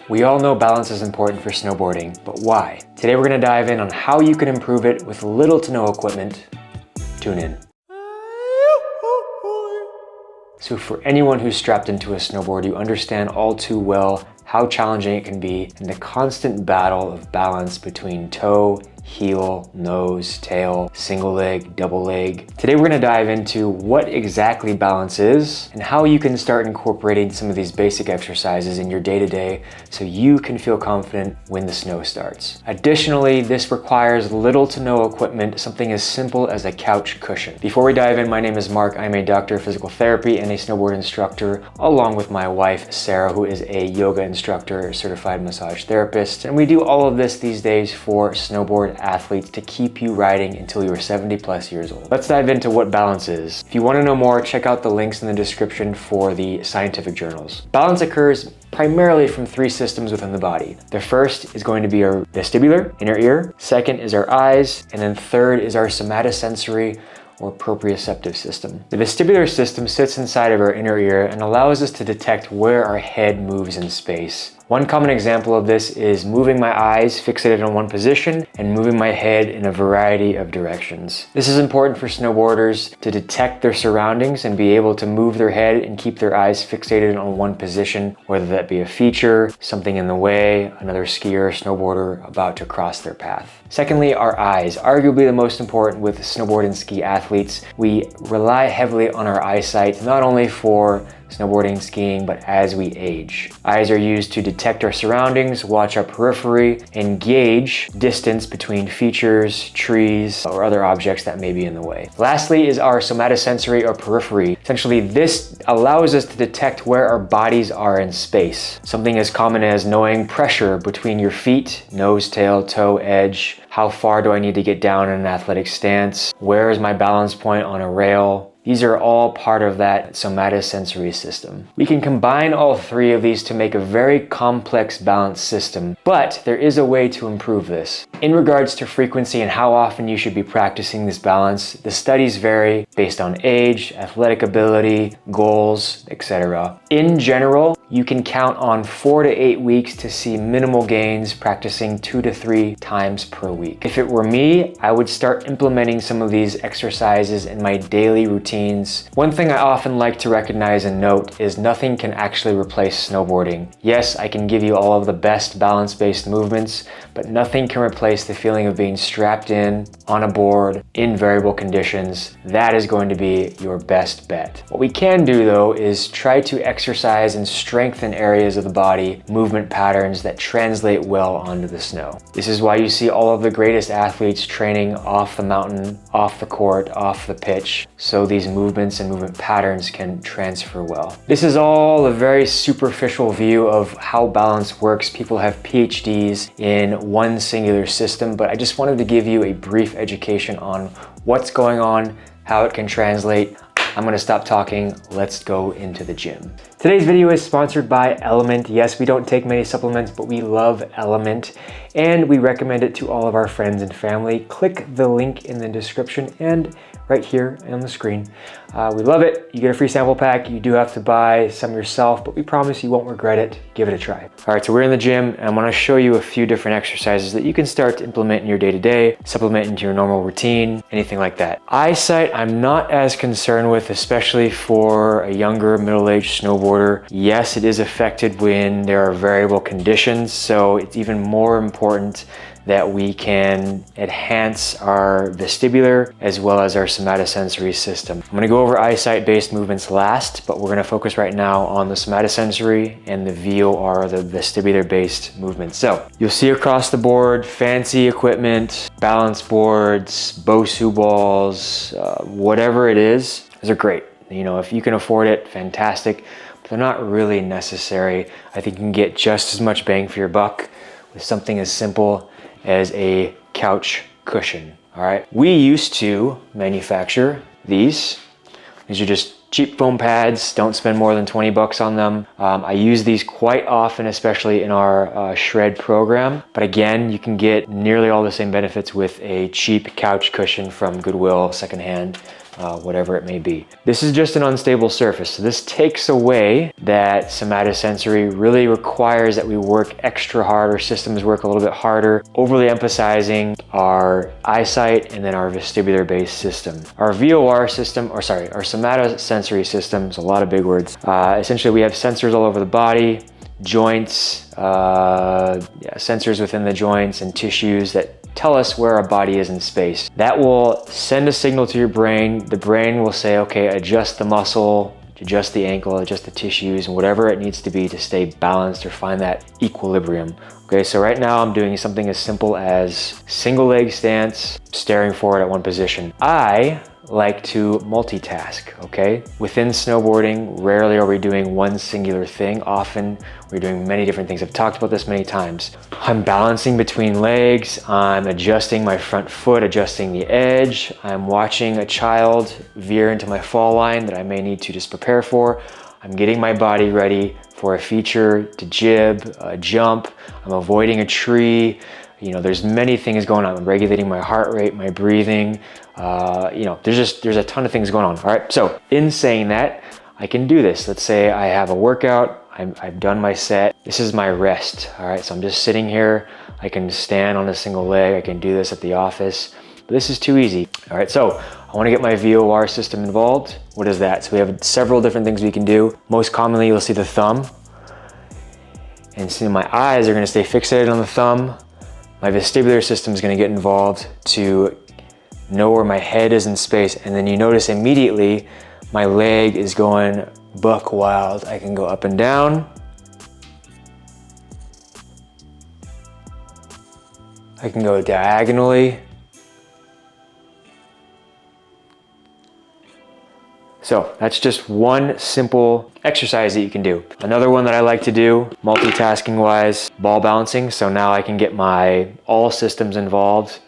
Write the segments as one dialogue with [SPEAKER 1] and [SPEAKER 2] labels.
[SPEAKER 1] We all know balance is important for snowboarding, but why? Today we're going to dive in on how you can improve it with little to no equipment. Tune in. So for anyone who's strapped into a snowboard, you understand all too well how challenging it can be and the constant battle of balance between toe, heel, nose, tail, single leg, double leg. Today we're going to dive into what exactly balance is and how you can start incorporating some of these basic exercises in your day-to-day so you can feel confident when the snow starts. Additionally, this requires little to no equipment, something as simple as a couch cushion. Before we dive in, my name is Mark. I'm a doctor of physical therapy and a snowboard instructor, along with my wife, Sarah, who is a yoga instructor, certified massage therapist. And we do all of this these days for snowboard athletes to keep you riding until you're 70 plus years old. Let's dive into what balance is. If you want to know more, check out the links in the description for the scientific journals. Balance occurs primarily from three systems within the body. The first is going to be our vestibular, inner ear. Second is our eyes. And then third is our somatosensory or proprioceptive system. The vestibular system sits inside of our inner ear and allows us to detect where our head moves in space. One common example of this is moving my eyes fixated on one position and moving my head in a variety of directions. This is important for snowboarders to detect their surroundings and be able to move their head and keep their eyes fixated on one position, whether that be a feature, something in the way, another skier or snowboarder about to cross their path. Secondly, our eyes, arguably the most important with snowboard and ski athletes. We rely heavily on our eyesight, not only for snowboarding, skiing, but as we age. Eyes are used to detect our surroundings, watch our periphery, and gauge distance between features, trees, or other objects that may be in the way. Lastly is our somatosensory or periphery. Essentially, this allows us to detect where our bodies are in space. Something as common as knowing pressure between your feet, nose, tail, toe, edge. How far do I need to get down in an athletic stance? Where is my balance point on a rail? These are all part of that somatosensory system. We can combine all three of these to make a very complex balance system, but there is a way to improve this. In regards to frequency and how often you should be practicing this balance, the studies vary based on age, athletic ability, goals, etc. In general, you can count on 4 to 8 weeks to see minimal gains practicing 2 to 3 times per week. If it were me, I would start implementing some of these exercises in my daily routines. One thing I often like to recognize and note is nothing can actually replace snowboarding. Yes, I can give you all of the best balance-based movements, but nothing can replace the feeling of being strapped in, on a board, in variable conditions. That is going to be your best bet. What we can do though is try to exercise and strengthen areas of the body, movement patterns that translate well onto the snow. This is why you see all of the greatest athletes training off the mountain, off the court, off the pitch, so these movements and movement patterns can transfer well. This is all a very superficial view of how balance works. People have PhDs in one singular system, but I just wanted to give you a brief education on what's going on, how it can translate. I'm gonna stop talking, let's go into the gym. Today's video is sponsored by LMNT. Yes, we don't take many supplements, but we love LMNT and we recommend it to all of our friends and family. Click the link in the description and right here on the screen. We love it. You get a free sample pack. You do have to buy some yourself, but we promise you won't regret it. Give it a try. All right, so we're in the gym and I'm gonna show you a few different exercises that you can start to implement in your day-to-day, supplement into your normal routine, anything like that. Eyesight, I'm not as concerned with, especially for a younger, middle-aged snowboarder. Yes, it is affected when there are variable conditions, so it's even more important that we can enhance our vestibular as well as our somatosensory system. I'm gonna go over eyesight-based movements last, but we're gonna focus right now on the somatosensory and the VOR, the vestibular-based movements. So you'll see across the board, fancy equipment, balance boards, Boissonnault balls, whatever it is, those are great. You know, if you can afford it, fantastic, but they're not really necessary. I think you can get just as much bang for your buck with something as simple as a couch cushion. All right, we used to manufacture these. These are just cheap foam pads. Don't spend more than 20 bucks on them. I use these quite often, especially in our shred program. But again, you can get nearly all the same benefits with a cheap couch cushion from Goodwill secondhand. whatever it may be. This is just an unstable surface, so this takes away that somatosensory, really requires that we work extra hard, our systems work a little bit harder, overly emphasizing our eyesight and then our vestibular based system. Our VOR system, or sorry, our somatosensory system, is a lot of big words. Essentially we have sensors all over the body, joints, sensors within the joints and tissues that tell us where our body is in space. That will send a signal to your brain. The brain will say, okay, adjust the muscle, adjust the ankle, adjust the tissues, and whatever it needs to be to stay balanced or find that equilibrium. Okay, so right now I'm doing something as simple as single leg stance, staring forward at one position. I like to multitask, okay? Within snowboarding, rarely are we doing one singular thing. Often we're doing many different things. I've talked about this many times. I'm balancing between legs, I'm adjusting my front foot, adjusting the edge, I'm watching a child veer into my fall line that I may need to just prepare for. I'm getting my body ready for a feature, to jib, a jump, I'm avoiding a tree. You know, there's many things going on. I'm regulating my heart rate, my breathing. You know, there's a ton of things going on. All right, so in saying that, I can do this. Let's say I have a workout, I've done my set. This is my rest. All right, so I'm just sitting here. I can stand on a single leg. I can do this at the office, but this is too easy. All right, so I want to get my VOR system involved. What is that? So we have several different things we can do. Most commonly, you'll see the thumb, and see my eyes are going to stay fixated on the thumb. My vestibular system is going to get involved to know where my head is in space, and then you notice immediately my leg is going buck wild. I can go up and down. I can go diagonally. So that's just one simple exercise that you can do. Another one that I like to do, multitasking wise, ball balancing. So now I can get my all systems involved.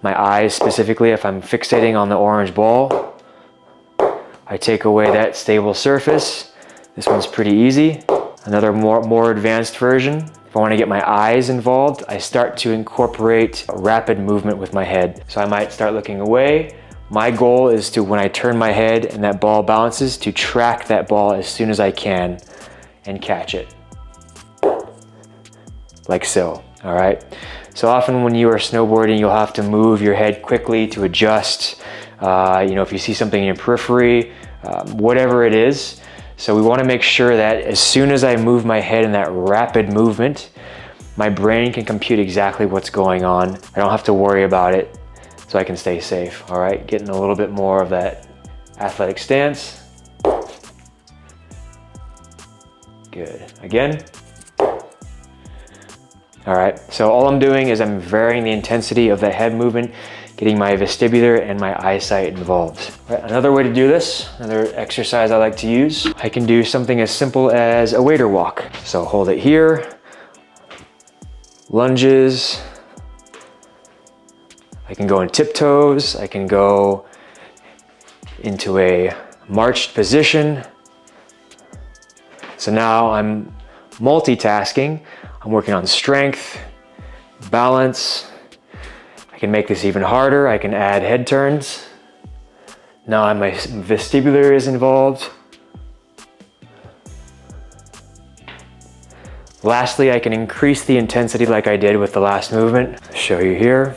[SPEAKER 1] My eyes specifically, if I'm fixating on the orange ball, I take away that stable surface. This one's pretty easy. Another more advanced version, if I want to get my eyes involved, I start to incorporate rapid movement with my head. So I might start looking away. My goal is to, when I turn my head and that ball bounces, to track that ball as soon as I can and catch it. Like so, all right? So often when you are snowboarding, you'll have to move your head quickly to adjust. You know, if you see something in your periphery, whatever it is. So we wanna make sure that as soon as I move my head in that rapid movement, my brain can compute exactly what's going on. I don't have to worry about it, so I can stay safe, all right? Getting a little bit more of that athletic stance. Good, again. All right, so all I'm doing is I'm varying the intensity of that head movement, getting my vestibular and my eyesight involved. All right, another way to do this, another exercise I like to use, I can do something as simple as a waiter walk. So hold it here, lunges, I can go in tiptoes, I can go into a marched position. So now I'm multitasking. I'm working on strength, balance. I can make this even harder. I can add head turns. Now my vestibular is involved. Lastly, I can increase the intensity like I did with the last movement. I'll show you here.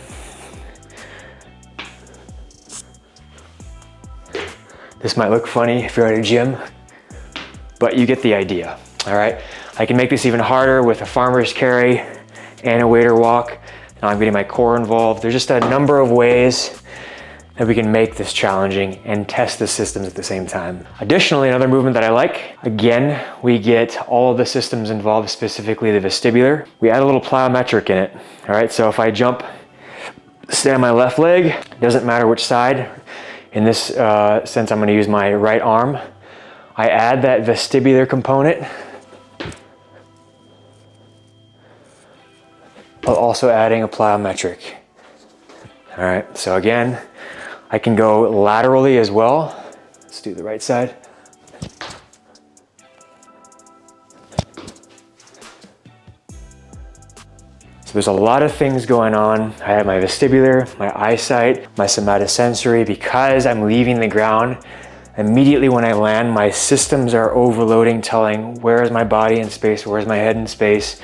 [SPEAKER 1] This might look funny if you're at a gym, but you get the idea, all right? I can make this even harder with a farmer's carry and a waiter walk. Now I'm getting my core involved. There's just a number of ways that we can make this challenging and test the systems at the same time. Additionally, another movement that I like, again, we get all of the systems involved, specifically the vestibular. We add a little plyometric in it, all right? So if I jump, stay on my left leg, doesn't matter which side. In this sense, I'm gonna use my right arm. I add that vestibular component, while also adding a plyometric. All right, so again, I can go laterally as well. Let's do the right side. So there's a lot of things going on. I have my vestibular, my eyesight, my somatosensory. Because I'm leaving the ground, immediately when I land, my systems are overloading, telling where is my body in space, where's my head in space,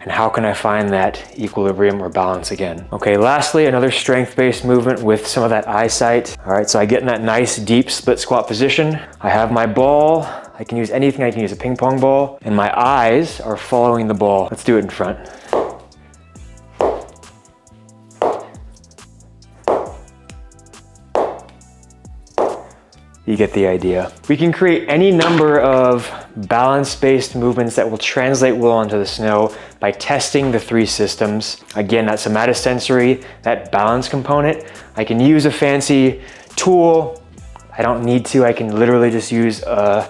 [SPEAKER 1] and how can I find that equilibrium or balance again. Okay, lastly, another strength-based movement with some of that eyesight. All right, so I get in that nice deep split squat position. I have my ball. I can use anything. I can use a ping pong ball, and my eyes are following the ball. Let's do it in front. You get the idea. We can create any number of balance-based movements that will translate well onto the snow by testing the 3 systems. Again, that somatosensory, that balance component. I can use a fancy tool. I don't need to. I can literally just use a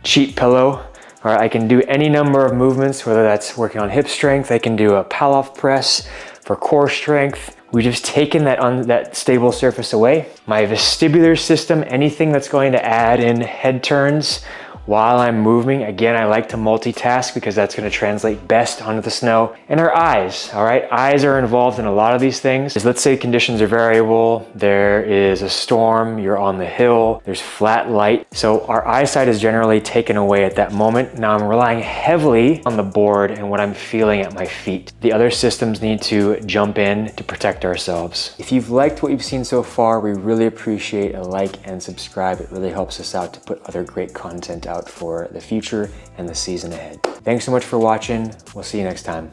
[SPEAKER 1] cheap pillow. Or I can do any number of movements, whether that's working on hip strength. I can do a Pallof press for core strength. We've just taken that stable surface away. My vestibular system, anything that's going to add in head turns while I'm moving. Again, I like to multitask because that's going to translate best onto the snow. And our eyes, all right? Eyes are involved in a lot of these things. Let's say conditions are variable. There is a storm, you're on the hill, there's flat light. So our eyesight is generally taken away at that moment. Now I'm relying heavily on the board and what I'm feeling at my feet. The other systems need to jump in to protect ourselves. If you've liked what you've seen so far, we really appreciate a like and subscribe. It really helps us out to put other great content out for the future and the season ahead. Thanks so much for watching. We'll see you next time.